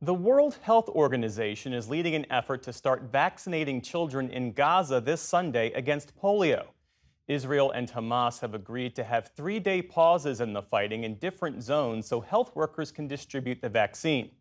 The World Health Organization is leading an effort to start vaccinating children in Gaza this Sunday against polio. Israel and Hamas have agreed to have 3-day pauses in the fighting in different zones so health workers can distribute the vaccine.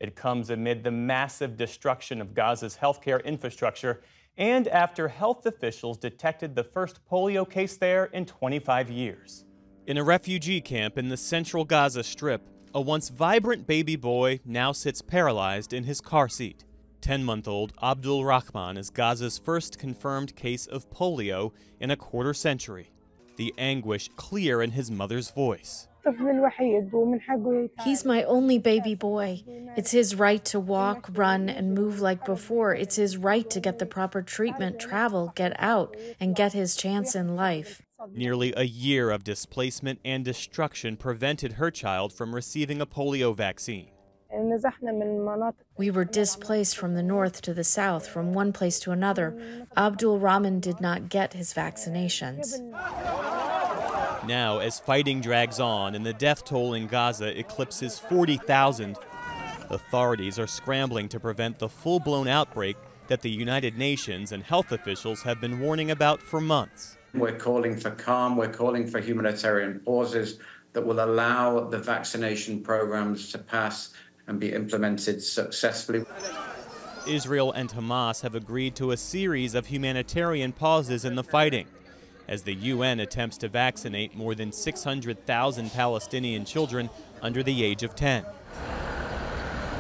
It comes amid the massive destruction of Gaza's healthcare infrastructure and after health officials detected the first polio case there in 25 years. In a refugee camp in the central Gaza Strip, a once vibrant baby boy now sits paralyzed in his car seat. 10-month-old Abdul Rahman is Gaza's first confirmed case of polio in a quarter century. The anguish clear in his mother's voice. He's my only baby boy. It's his right to walk, run, and move like before. It's his right to get the proper treatment, travel, get out, and get his chance in life. Nearly a year of displacement and destruction prevented her child from receiving a polio vaccine. We were displaced from the north to the south, from one place to another. Abdul Rahman did not get his vaccinations. Now, as fighting drags on and the death toll in Gaza eclipses 40,000, authorities are scrambling to prevent the full-blown outbreak that the United Nations and health officials have been warning about for months. We're calling for calm, we're calling for humanitarian pauses that will allow the vaccination programs to pass and be implemented successfully. Israel and Hamas have agreed to a series of humanitarian pauses in the fighting, as the UN attempts to vaccinate more than 600,000 Palestinian children under the age of 10.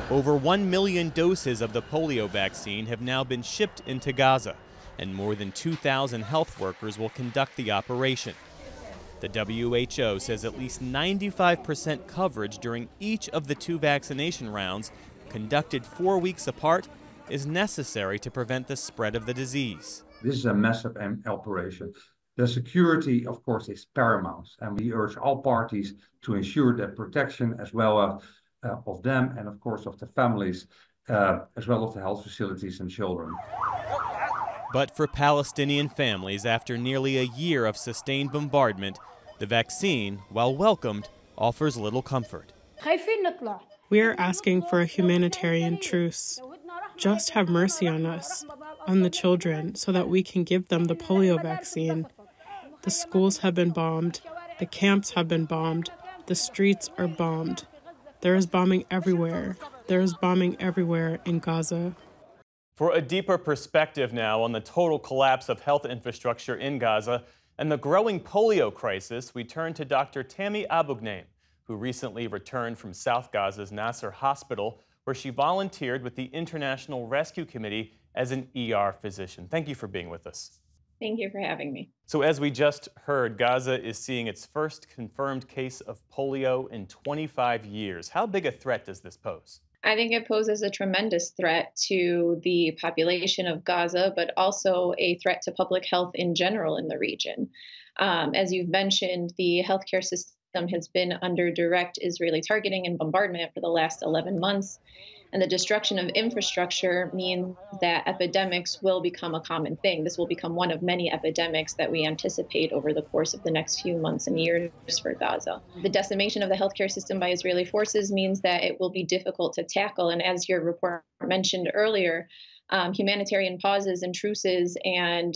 Over 1 million doses of the polio vaccine have now been shipped into Gaza, and more than 2,000 health workers will conduct the operation. The WHO says at least 95% coverage during each of the 2 vaccination rounds, conducted 4 weeks apart, is necessary to prevent the spread of the disease. This is a massive operation. The security, of course, is paramount, and we urge all parties to ensure that protection as well of them and, of course, of the families, as well as the health facilities and children. But for Palestinian families, after nearly a year of sustained bombardment, the vaccine, while welcomed, offers little comfort. We are asking for a humanitarian truce. Just have mercy on us, on the children, so that we can give them the polio vaccine. The schools have been bombed, the camps have been bombed, the streets are bombed. There is bombing everywhere. There is bombing everywhere in Gaza. For a deeper perspective now on the total collapse of health infrastructure in Gaza and the growing polio crisis, we turn to Dr. Tammy Abugnaim, who recently returned from South Gaza's Nasser Hospital, where she volunteered with the International Rescue Committee as an ER physician. Thank you for being with us. Thank you for having me. So as we just heard, Gaza is seeing its first confirmed case of polio in 25 years. How big a threat does this pose? I think it poses a tremendous threat to the population of Gaza, but also a threat to public health in general in the region. As you've mentioned, the healthcare system has been under direct Israeli targeting and bombardment for the last 11 months. And the destruction of infrastructure means that epidemics will become a common thing. This will become one of many epidemics that we anticipate over the course of the next few months and years for Gaza. The decimation of the healthcare system by Israeli forces means that it will be difficult to tackle. And as your report mentioned earlier, humanitarian pauses and truces and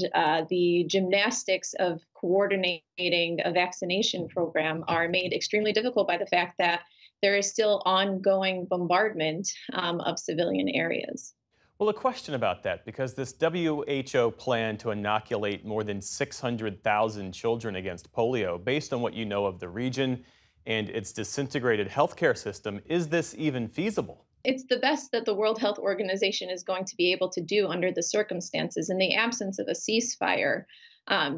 the gymnastics of coordinating a vaccination program are made extremely difficult by the fact that there is still ongoing bombardment of civilian areas. Well, a question about that, because this WHO plan to inoculate more than 600,000 children against polio, based on what you know of the region and its disintegrated healthcare system, is this even feasible? It's the best that the World Health Organization is going to be able to do under the circumstances. In the absence of a ceasefire,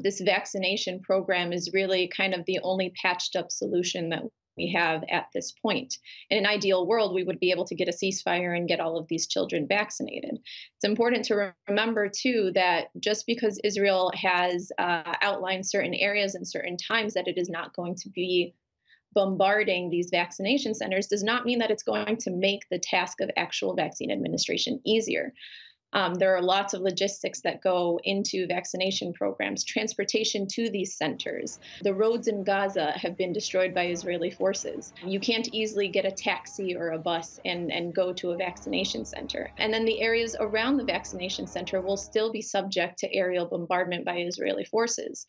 this vaccination program is really kind of the only patched up solution that we have at this point. In an ideal world, we would be able to get a ceasefire and get all of these children vaccinated. It's important to remember, too, that just because Israel has outlined certain areas and certain times that it is not going to be bombarding these vaccination centers does not mean that it's going to make the task of actual vaccine administration easier. There are lots of logistics that go into vaccination programs, transportation to these centers. The roads in Gaza have been destroyed by Israeli forces. You can't easily get a taxi or a bus and go to a vaccination center. And then the areas around the vaccination center will still be subject to aerial bombardment by Israeli forces.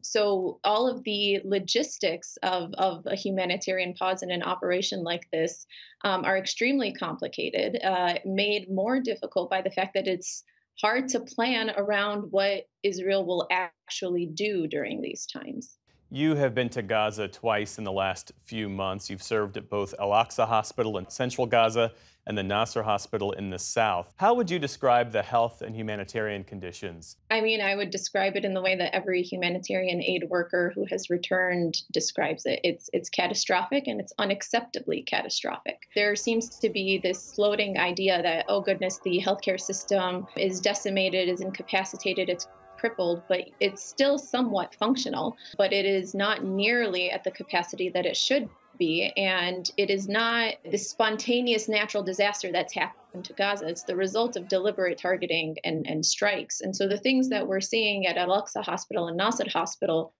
So all of the logistics of a humanitarian pause in an operation like this are extremely complicated, made more difficult by the fact that it's hard to plan around what Israel will actually do during these times. You have been to Gaza twice in the last few months. You've served at both Al-Aqsa Hospital in central Gaza and the Nasser Hospital in the south. How would you describe the health and humanitarian conditions? I mean, I would describe it in the way that every humanitarian aid worker who has returned describes it. It's catastrophic, and it's unacceptably catastrophic. There seems to be this floating idea that, oh goodness, the healthcare system is decimated, is incapacitated, it's crippled, but it's still somewhat functional, but it is not nearly at the capacity that it should be. And it is not this spontaneous natural disaster that's happened to Gaza. It's the result of deliberate targeting and strikes. And so the things that we're seeing at Al-Aqsa Hospital and Nasser Hospital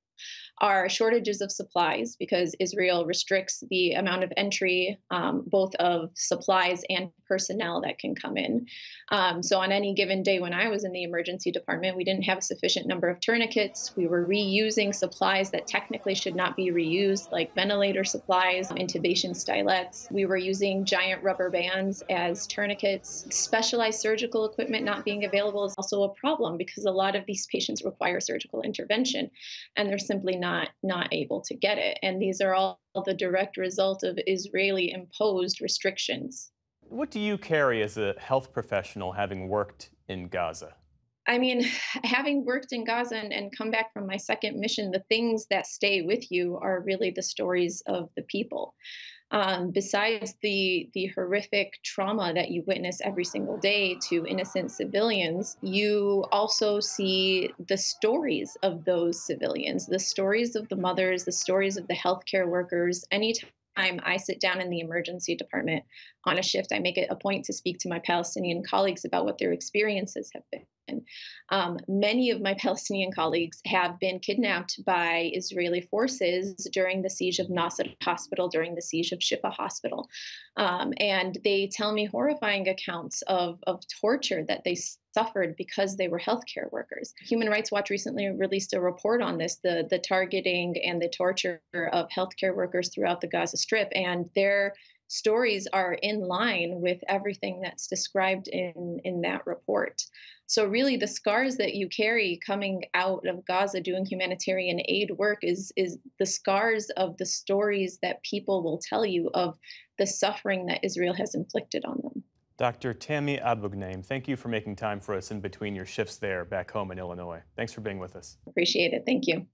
are shortages of supplies because Israel restricts the amount of entry, both of supplies and personnel that can come in. So on any given day when I was in the emergency department, we didn't have a sufficient number of tourniquets. We were reusing supplies that technically should not be reused, like ventilator supplies, intubation stylets. We were using giant rubber bands as tourniquets. Specialized surgical equipment not being available is also a problem because a lot of these patients require surgical intervention, and they're simply not able to get it. And these are all the direct result of Israeli imposed restrictions. What do you carry as a health professional having worked in Gaza? I mean, having worked in Gaza and come back from my second mission, the things that stay with you are really the stories of the people. Besides the horrific trauma that you witness every single day to innocent civilians, you also see the stories of those civilians, the stories of the mothers, the stories of the healthcare workers. Anytime I sit down in the emergency department on a shift, I make it a point to speak to my Palestinian colleagues about what their experiences have been. Many of my Palestinian colleagues have been kidnapped by Israeli forces during the siege of Nasser Hospital, during the siege of Shifa Hospital. And they tell me horrifying accounts of torture that they suffered because they were healthcare workers. Human Rights Watch recently released a report on this, the targeting and the torture of healthcare workers throughout the Gaza Strip, and their stories are in line with everything that's described in that report. So really the scars that you carry coming out of Gaza doing humanitarian aid work is the scars of the stories that people will tell you of the suffering that Israel has inflicted on them. Dr. Tammy Abou-Ghanem, thank you for making time for us in between your shifts there back home in Illinois. Thanks for being with us. Appreciate it. Thank you.